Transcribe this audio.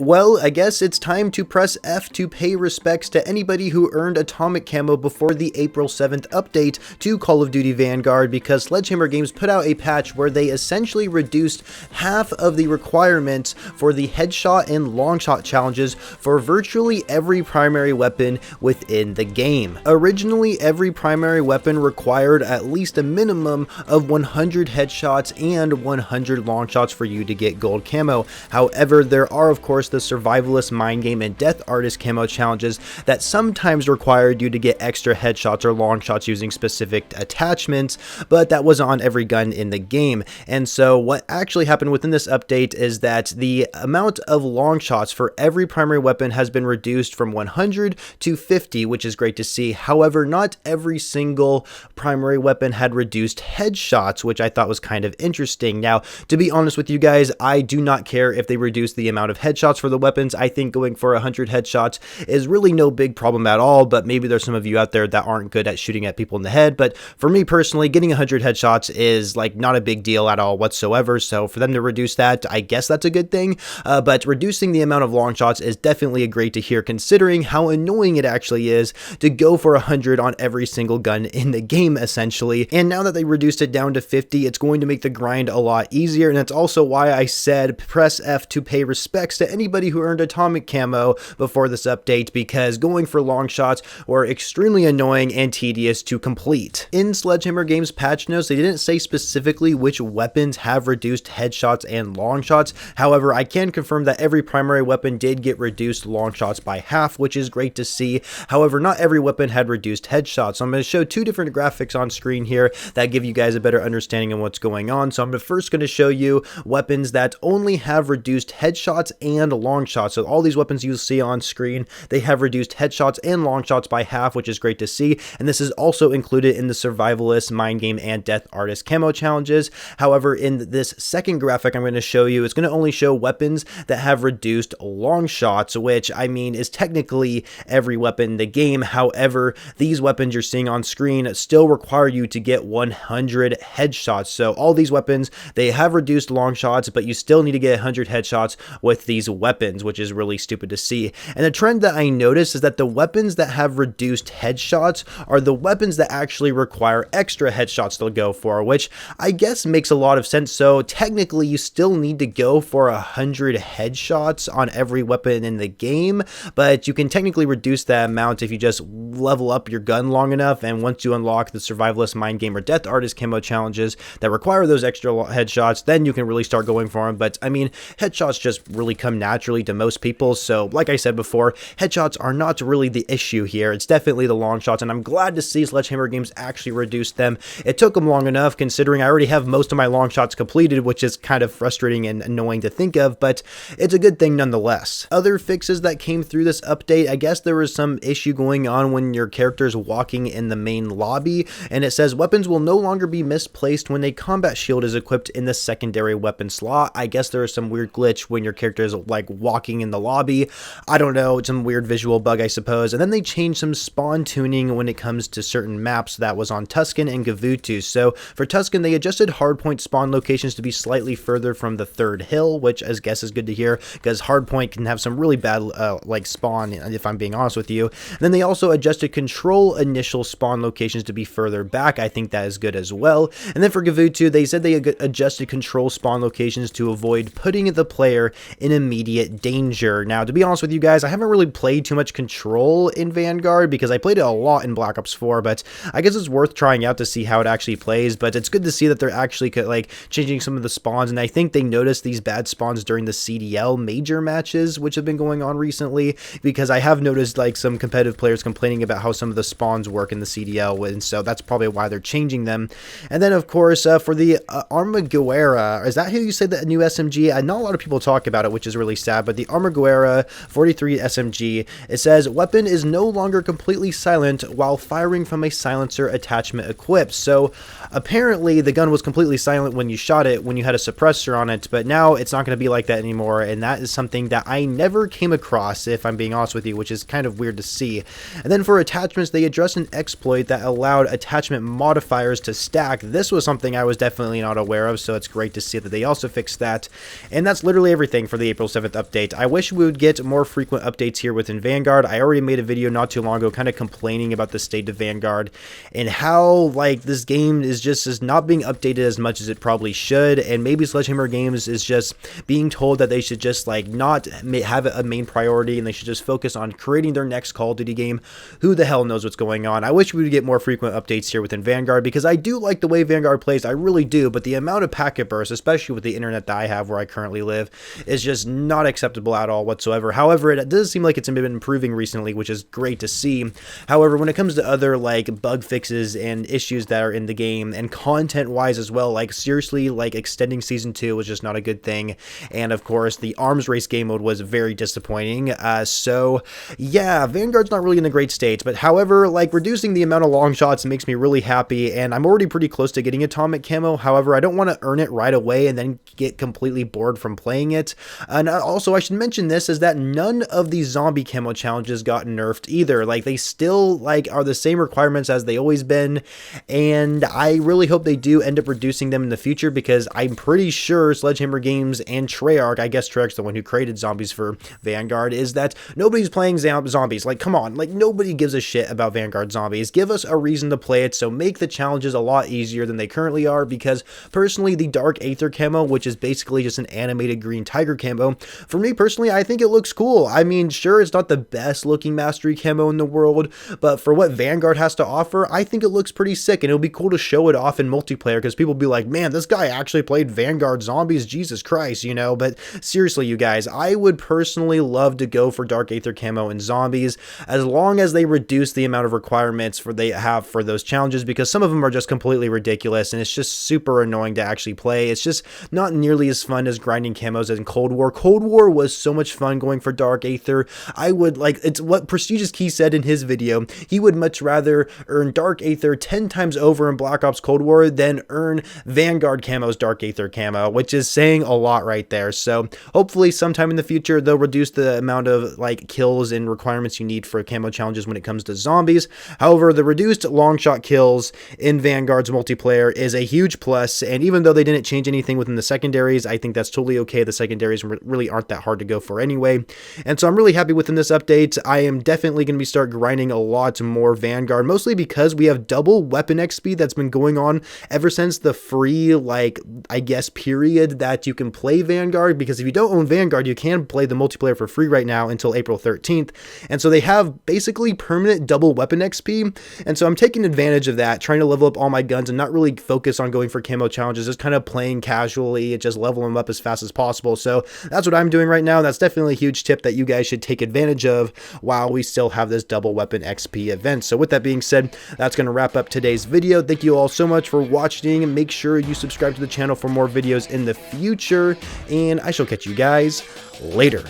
Well, I guess it's time to press F to pay respects to anybody who earned atomic camo before the April 7th update to Call of Duty Vanguard, because Sledgehammer Games put out a patch where they essentially reduced half of the requirements for the headshot and longshot challenges for virtually every primary weapon within the game. Originally, every primary weapon required at least a minimum of 100 headshots and 100 longshots for you to get gold camo. However, there are of course the survivalist, mind game, and death artist camo challenges that sometimes required you to get extra headshots or long shots using specific attachments, but that wasn't on every gun in the game. And so what actually happened within this update is that the amount of long shots for every primary weapon has been reduced from 100 to 50, which is great to see. However, not every single primary weapon had reduced headshots, which I thought was kind of interesting. Now, to be honest with you guys, I do not care if they reduce the amount of headshots for the weapons. I think going for 100 headshots is really no big problem at all, but maybe there's some of you out there that aren't good at shooting at people in the head. But for me personally, getting 100 headshots is like not a big deal at all whatsoever. So for them to reduce that, I guess that's a good thing. But reducing the amount of long shots is definitely great to hear, considering how annoying it actually is to go for 100 on every single gun in the game essentially. And now that they reduced it down to 50, it's going to make the grind a lot easier. And that's also why I said press F to pay respects to anybody who earned atomic camo before this update, because going for long shots were extremely annoying and tedious to complete. In Sledgehammer Games patch notes, they didn't say specifically which weapons have reduced headshots and long shots. However, I can confirm that every primary weapon did get reduced long shots by half, which is great to see. However, not every weapon had reduced headshots. So I'm going to show two different graphics on screen here that give you guys a better understanding of what's going on. So I'm first going to show you weapons that only have reduced headshots and long shots. So all these weapons you see on screen, they have reduced headshots and long shots by half, which is great to see. And this is also included in the survivalist, mind game, and death artist camo challenges. However, in this second graphic I'm going to show you, it's going to only show weapons that have reduced long shots, which I mean is technically every weapon in the game. However, these weapons you're seeing on screen still require you to get 100 headshots. So all these weapons, they have reduced long shots, but you still need to get 100 headshots with these weapons, which is really stupid to see. And the trend that I noticed is that the weapons that have reduced headshots are the weapons that actually require extra headshots to go for, which I guess makes a lot of sense. So technically you still need to go for 100 headshots on every weapon in the game, but you can technically reduce that amount if you just level up your gun long enough. And once you unlock the survivalist, mind game, or death artist camo challenges that require those extra headshots, then you can really start going for them. But I mean, headshots just really come naturally to most people. So like I said before, headshots are not really the issue here. It's definitely the long shots, and I'm glad to see Sledgehammer Games actually reduced them. It took them long enough, considering I already have most of my long shots completed, which is kind of frustrating and annoying to think of, but it's a good thing nonetheless. Other fixes that came through this update, I guess there was some issue going on when your character is walking in the main lobby, and it says weapons will no longer be misplaced when a combat shield is equipped in the secondary weapon slot. I guess there is some weird glitch when your character is like walking in the lobby. I don't know, some weird visual bug I suppose. And then they changed some spawn tuning when it comes to certain maps that was on Tuscan and Gavutu. So for Tuscan, they adjusted hardpoint spawn locations to be slightly further from the third hill, which I guess is good to hear, because hardpoint can have some really bad like spawn, if I'm being honest with you. And then they also adjusted control initial spawn locations to be further back. I think that is good as well. And then for Gavutu, they said they adjusted control spawn locations to avoid putting the player in immediate danger. Now, to be honest with you guys, I haven't really played too much control in Vanguard because I played it a lot in Black Ops 4, but I guess it's worth trying out to see how it actually plays. But it's good to see that they're actually like changing some of the spawns, and I think they noticed these bad spawns during the CDL major matches, which have been going on recently, because I have noticed like some competitive players complaining about how some of the spawns work in the CDL, and so that's probably why they're changing them. And then of course for the Armaguera, is that how you say the new SMG? Not a lot of people talk about it, which is really sad, but the Armaguera 43 SMG, it says weapon is no longer completely silent while firing from a silencer attachment equipped. So apparently the gun was completely silent when you shot it, when you had a suppressor on it, but now it's not going to be like that anymore, and that is something that I never came across, if I'm being honest with you, which is kind of weird to see. And then for attachments, they addressed an exploit that allowed attachment modifiers to stack. This was something I was definitely not aware of, so it's great to see that they also fixed that. And that's literally everything for the April 7th 7th update. I wish we would get more frequent updates here within Vanguard. I already made a video not too long ago kind of complaining about the state of Vanguard and how like this game is not being updated as much as it probably should, and maybe Sledgehammer Games is just being told that they should just like not have it a main priority and they should just focus on creating their next Call of Duty game. Who the hell knows what's going on? I wish we would get more frequent updates here within Vanguard, because I do like the way Vanguard plays, I really do, but the amount of packet bursts, especially with the internet that I have where I currently live, is just not acceptable at all whatsoever. However, it does seem like it's been improving recently, which is great to see. However, when it comes to other like bug fixes and issues that are in the game, and content wise as well, like seriously, like extending season 2 was just not a good thing. And of course the arms race game mode was very disappointing. So yeah, Vanguard's not really in a great state, but however, like reducing the amount of long shots makes me really happy, and I'm already pretty close to getting atomic camo. However, I don't want to earn it right away and then get completely bored from playing it. And also I should mention this, is that none of these zombie camo challenges got nerfed either. Like they still like are the same requirements as they always been, and I really hope they do end up reducing them in the future, because I'm pretty sure Sledgehammer Games and Treyarch, I guess Treyarch's the one who created zombies for Vanguard, is that nobody's playing zombies. Like come on, like nobody gives a shit about Vanguard zombies. Give us a reason to play it, so make the challenges a lot easier than they currently are, because personally the Dark Aether camo, which is basically just an animated green tiger camo, for me personally I think it looks cool. I mean, sure, it's not the best looking mastery camo in the world, but for what Vanguard has to offer, I think it looks pretty sick, and it'll be cool to show it off in multiplayer, because people will be like, man, this guy actually played Vanguard zombies, Jesus Christ, you know. But seriously, you guys, I would personally love to go for Dark Aether camo and zombies, as long as they reduce the amount of requirements they have for those challenges, because some of them are just completely ridiculous, and it's just super annoying to actually play. It's just not nearly as fun as grinding camos as in Cold War. Cold War was so much fun going for Dark Aether. I would like, it's what Prestigious Key said in his video, he would much rather earn Dark Aether 10 times over in Black Ops Cold War than earn Vanguard camo's Dark Aether camo, which is saying a lot right there. So hopefully sometime in the future they'll reduce the amount of like kills and requirements you need for camo challenges when it comes to zombies. However, the reduced long shot kills in Vanguard's multiplayer is a huge plus, and even though they didn't change anything within the secondaries, I think that's totally okay. The secondaries really aren't that hard to go for anyway, and so I'm really happy within this update. I am definitely going to start grinding a lot more Vanguard, mostly because we have double weapon XP that's been going on ever since the free, like, I guess, period that you can play Vanguard, because if you don't own Vanguard, you can play the multiplayer for free right now until April 13th, and so they have basically permanent double weapon XP, and so I'm taking advantage of that, trying to level up all my guns and not really focus on going for camo challenges, just kind of playing casually and just level them up as fast as possible. So that's what I'm doing right now. That's definitely a huge tip that you guys should take advantage of while we still have this double weapon XP event. So with that being said, that's going to wrap up today's video. Thank you all so much for watching. Make sure you subscribe to the channel for more videos in the future, and I shall catch you guys later.